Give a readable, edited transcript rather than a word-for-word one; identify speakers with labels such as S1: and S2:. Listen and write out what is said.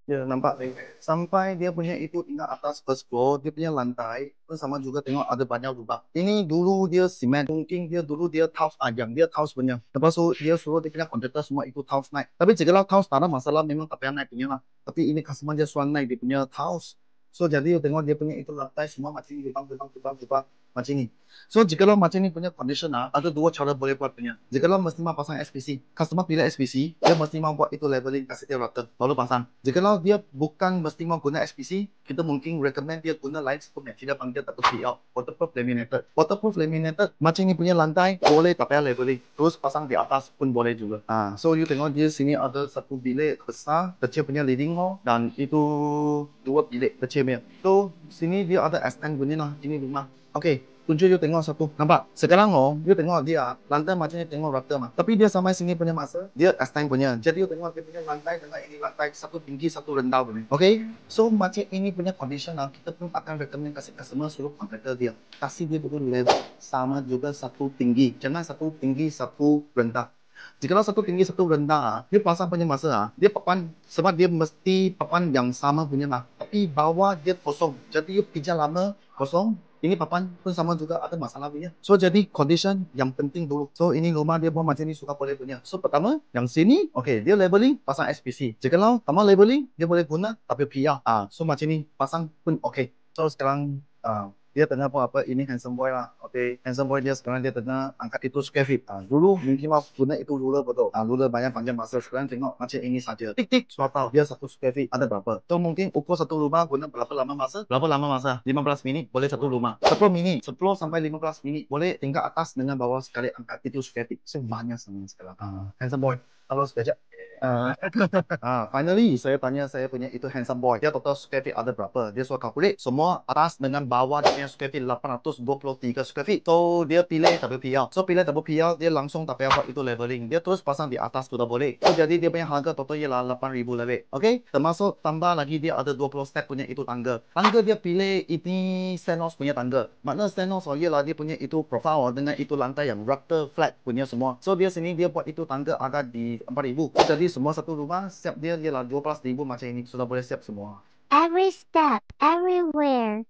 S1: Ya, nampak. Sampai dia punya itu tingkat atas first floor, dia punya lantai pun sama juga tengok ada banyak lubang. Ini dulu dia simen, mungkin dia dulu dia tiles ajang, dia tiles punya. Lepas tu dia suruh dia punya kontraktor semua itu tiles naik. Tapi jika tiles tak ada masalah, memang tak payah naik punya lah. Tapi ini customer dia suruh naik dia punya tiles. So jadi tengok dia punya itu lantai semua macam ni, lubang, macam ni. So jika macam ni punya condition ada dua cara boleh buat punya. Jika mesti mau pasang SPC, customer pilih SPC, dia mesti mau buat itu leveling kasih dia rata, baru pasang. Jika dia bukan mesti mau guna SPC, kita mungkin recommend dia guna lain satu material panggil atau PL, waterproof laminated. Waterproof laminated macam ni punya lantai boleh tak payah leveling, terus pasang di atas pun boleh juga. So you tengok dia sini ada satu bilik besar, kecil punya living hall dan itu dua bilik kecil punya. So sini dia ada extend bunyi lah, ini rumah. Okay, kunci you tengok satu. Nampak? Sekarang you tengok dia lantai macam ni tengok rata mah. Tapi dia sampai sini punya masa, dia extend punya. Jadi you tengok dia punya lantai dengan ini lantai satu tinggi satu rendah punya. Okay? So macam ini punya condition kita pun akan recommend kasih customer suruh kontraktor dia. Kasih dia pukul level sama juga satu tinggi. Jangan satu tinggi satu rendah. Jika satu tinggi satu rendah, dia pasang punya masa dia papan sebab dia mesti papan yang sama punya lah. Tapi bawah dia kosong. Jadi you pijak lama kosong, ini papan pun sama juga ada masalah punya. So jadi condition yang penting dulu. So ini rumah dia buat macam ni suka boleh punya. So pertama yang sini, okay dia leveling pasang SPC. Jika tambah leveling dia boleh guna tapi PR. So macam ni pasang pun okay. So sekarang dia tengah buat apa ini handsome boy lah. Okay, handsome boy dia sekarang dia tengah angkat itu square feet. Dulu mungkin mau guna itu ruler betul. Ruler banyak panjang masa sekarang tengok macam ini saja. Tik tik sudah tahu dia satu square feet ada berapa. So mungkin ukur satu rumah guna berapa lama masa? Berapa lama masa? 15 menit boleh satu rumah. 10 menit, 10 sampai 15 menit boleh tingkat atas dengan bawah sekali angkat itu square feet. So banyak sangat sekarang. Handsome boy. Halo sekejap. Finally, saya tanya saya punya itu handsome boy. Dia total square feet ada berapa? Dia suruh calculate semua atas dengan bawah dia punya square feet 823 square feet. So, dia pilih WPL. So, pilih WPL, dia langsung tak payah buat itu leveling. Dia terus pasang di atas sudah boleh. So, jadi dia punya harga total ialah 8,000 lebih. Okay? Termasuk tambah lagi dia ada 20 step punya itu tangga. Tangga dia pilih ini Stenos punya tangga. Makna Stenos ialah dia punya itu profile dengan itu lantai yang rata flat punya semua. So, dia sini dia buat itu tangga ada di 4,000. Jadi semua satu rumah siap dia ialah 12,000 macam ini sudah boleh siap semua.
S2: Every step, everywhere.